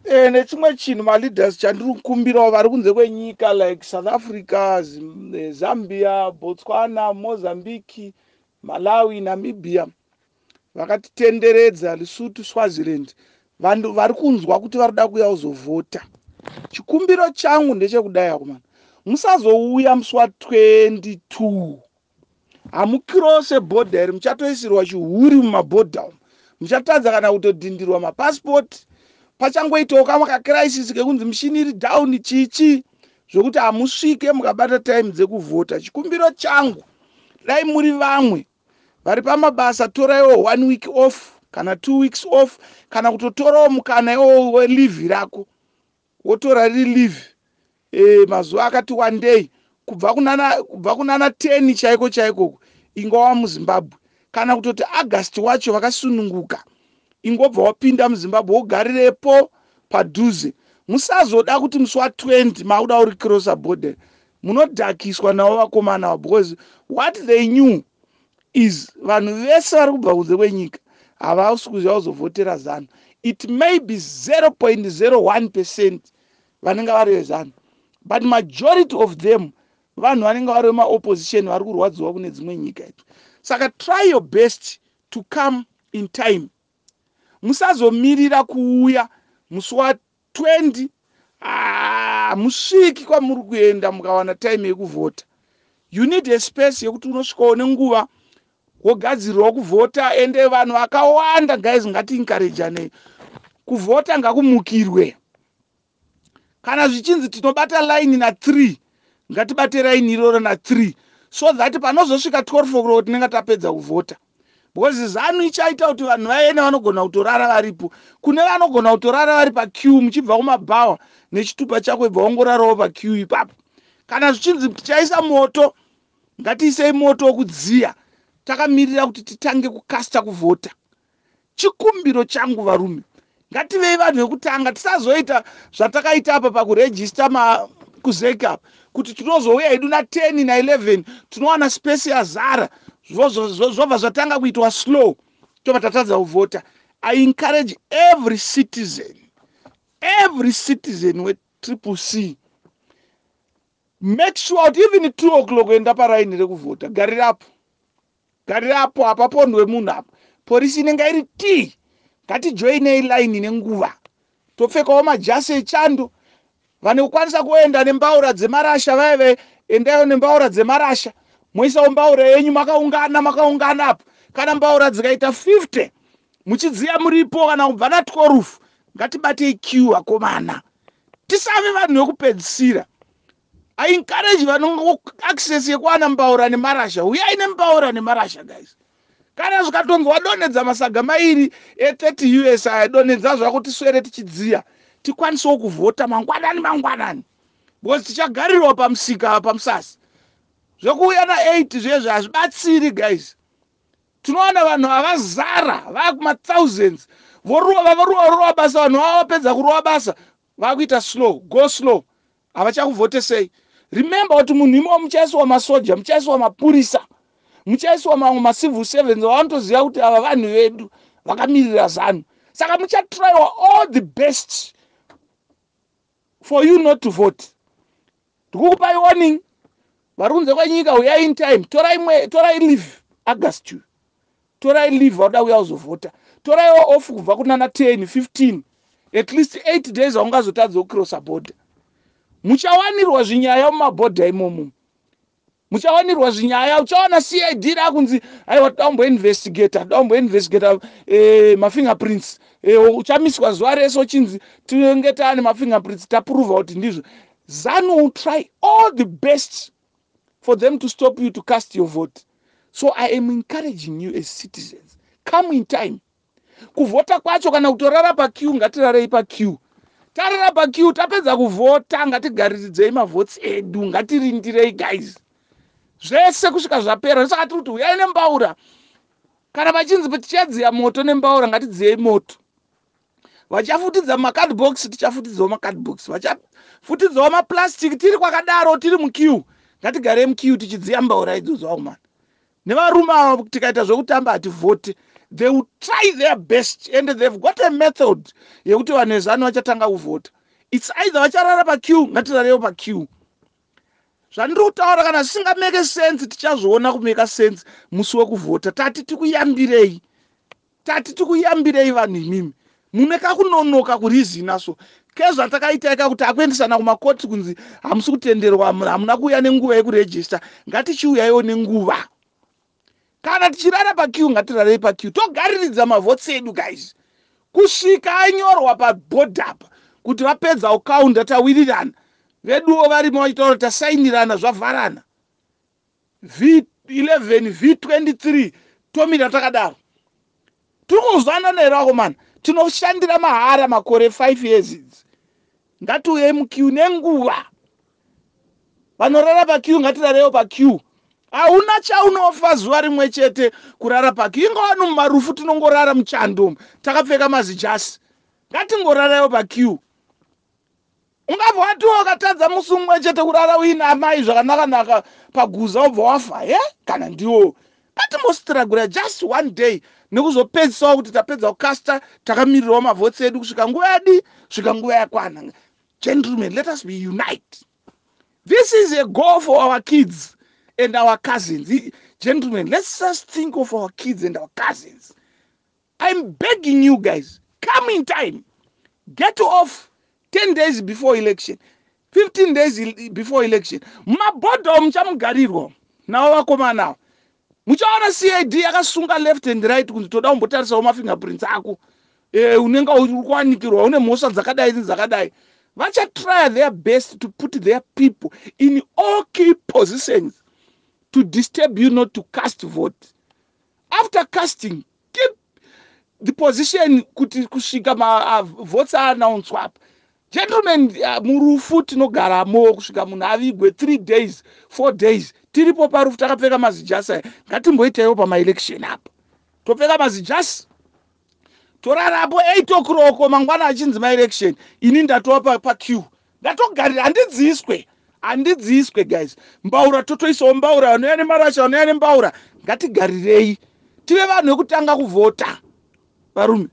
Nechimwe chinhu maleaders chandiri kukumbirawo vari kunze kwenyika like South Africa, Zambia, Botswana, Mozambique, Malawi, Namibia vakatitenderedza, Lesotho, Swaziland, vanhu vari kunzwa kuti vari kuda kuuya kuzovhota. Chikumbiro changu ndechekudai akomana, musazouya musi wa22 hamukirose bhodha iri, muchatoisirwa chihuri mumabhodha umu, muchatadza kana kutodhindirwa mapasipoti. Pachangoitawo kamwe kakiraisisi kekunzi mishini iri down chichi zvokuti hamusvike mukabata time dzekuvhota. Chikumbiro changu, dai muri vamwe vari pamabasa, toraiwo 1 week off kana 2 weeks off, kana kutotorawo mukana iwo weleave rako, wotora riri leave mazuva akati 1 day kubva kunana 10 chaiko chaiko ingova muZimbabwe, kana kutoti August wacho vakasununguka ingobva wapinda muZimbabwe wogarirepo padhuze. Musazoda kuti musi wa20 mauda uri crosser border, munodhakiswa navo vakomana, because what they knew is vanhu vese vari kubva kunze kwenyika havasi kuziva kuzovhotera ZANU. It may be 0.01% vanenge vari vezANU, but majority of them vanhu vanenge vari vemaopposition vari kurwadziwa kune dzimwe nyika idzi. Saka try your best to come in time. Musazomirira kuuya musi wa20 musviki kwamuri kuenda mukawana time yekuvhota. You need a space yekuti unosvikawo nenguva wogadzirwa kuvhota, ende vanhu vakawanda. Guys, ngati encourageanei kuvhota, ngakumukirwe. Kana zvichinzi tinobata line na3, ngatibate line iroro na3, so that panozosvika 12 o'clock tinenge tapedza kuvhota. Because ZANU ichaita kuti vanhu vaene vanogona kutorara varipo. Kune vanogona kutorara vari paqueue, muchibva kumabhawa nechitupa chako ibva wongorarawo paqueue ipapo. Kana zvichinzi tichaisa moto, ngatiisei moto wokudziya, takamirira kuti titange kukasta kuvhota. Chikumbiro changu varume, ngativei vanhu vekutanga, tisazoita zvatakaita apa pakurejista kuzeka kuti tinozouya hedu na10 na11 tinowana space yazara, zvobva zvatanga kuitwa slow, tobva tatadza kuvhota. I encourage every citizen weCCC, make sure kuti even 2 o'clock enda paraini rekuvhota, garirapo hapapondwe munhu apo. Polisi inenge iri ti, ngatijoinei line nenguva, topfekawo majasi echando. Vane kukwanisa kuenda nembaura dzemarasha, vaive endayo nembaura dzemarasha, moisawo mbaura yenyu makaungana apo. Kana mbaura dzikaita 50 muchidziya muripo, kana kubva na12 ngatibatei queue akomana, tisave vanhu vekupedzisira. I encourage vanongo access yekuwana mbaura nemarasha, uyai nembaura nemarasha guys. Kana zvikatonzi wadonedza masaga mairi e30 US, donedza zvako tiswere tichidziya, tikwanisewo kuvhota mangwanani, because tichagarirwa pamusika pamusasi. Zvekuuya na8 zvezvo hazvibatsiri guys. Tinoona vanhu havazara vakuma-thousands, vorova basa, vanhu vavapedza kurova basa vakuita slow, go slow, havachakuvhotesei. Remember kuti munhu imowo muchaiswa masoja, muchaiswa mapurisa, muchaiswa mamwe macivil servants vanotoziva kuti ava vanhu vedu vakamirira ZANU. Saka muchatraiwa all the best for you not to vote. Ndikukupai warning, vari kunze kwenyika, uyai in time, torai leave August, torai leave vauda kuya kuzovhota, toraiwo off kubva kunana 10, 15, at least 8 days haungazotadza kucrossa border. Muchawanirwa zvinyaya mumabhodha imomo, muchawanirwa zvinyaya. Uchaona CID rakunzi aiwa tomboinvestigata mafingerprints, uchamiswa zuva rese uchinzi tinenge taane mafingerprints, taprova kuti ndizvo. ZANU will try all the best for them to stop you to cast your vote. So I am encouraging you as citizens, come in time. Kuvhota kwacho kana kutorara paqueue, ngatirarei paqueue. Tarara paqueue, tapedza kuvhota, ngatigaridzei mavhotsi edu, ngatirindirei guys. Zvese kusvika zvapera. Saka tiri kuti uyai nembaura. Kana vachinzi tichadziya moto nembaura, ngatidziyei moto. Vachafutidza macardbox, tichafutidzawo macardbox. Vachafutidzawo maplastic, tiri kwakadaro, tiri muqueue, ngatigarei muqueue tichidziya mbaura idzodzo aumana. Nevarume ava tikaita zvokutamba hativhoti, they will try their best, and they've got a method yekuti vanhu vezano vachatanga kuvhota. It's either vacharara paqueue, ngatirarewo paqueue. Zvandiri kutaura kana zvisingameke sense tichazoona kumeka sense musi wekuvhota. Tati tikuyambirei vanhu imimi, mune kakunonoka kurizina. So kezva takaita kuti akuendesana kumakoti kunzi hamusi kutenderwa, hamuna kuuya nenguva yekurejista, ngatichiuyaiwo nenguva. Kana tichirara paqueue, ngatirarei paqueue, togariridza mavhotsi edu guys, kusvika anyorwa paboard apa kuti vapedza ukaunda tawirirana, veduwo varimo vachitaura kuti tasainirana zvavharana, V11 V23 tomira takadaro. Tiri kuzwana nerako man, tinoshandira mahara makore 5 years idzi. Ngatiuye muqueue nenguva. Vanorara paqueue ngatirarewo paqueue. Hauna chaunofa zuva rimwe chete kurara paqueue. Ingava mumarufu tinongorara muchando takapfeka mazijasi. Ngatingorarawo paqueue. Ungabva watiwo ukatadza musi mumwe chete kurara uina amai zvakanaka paguza ubva wafa, kana ndiwo. Ngatimbositiragura just one day nekuzopedzisa kuti tapedza kukasta, takamirirawo mavhotsi edu kusvika nguva yadi, kusvika nguva yakwana. Gentlemen, let us be unite. This is a goal for our kids and our cousins. Gentlemen, let's just think of our kids and our cousins. I'm begging you guys, come in time. Get off 10 days before election, 15 days before election. Mabodo mchamugarirwa nawo vakoma nawo. Muchaona CID yakasunga left and right kuti toda kumbotarisa mafingerprints ako. Unenga uri kuwanikirwa une mhosva dzakadai. Vacha try their best to put their people in all key positions to disturb you not to cast vote. After casting, keep the position kuti kusvika votes are announced. Gentlemen, murufu tinogaramo kusvika munhu avigwe 3 days 4 days tiripo parufu takapfeka mazijasi. Ngatimboitaiwo pamaelection apa, topfeka mazijasi torarapo 8 o'clock mangwana achinzi maelection, ini ndatopa paqueue, ngatogarira. Handidziiswe guys. Mbaura totoisawo mbaura, vanouya nemarasha, vanouya nembaura. Ngatigarirei tive vanhu vekutanga kuvhota varume.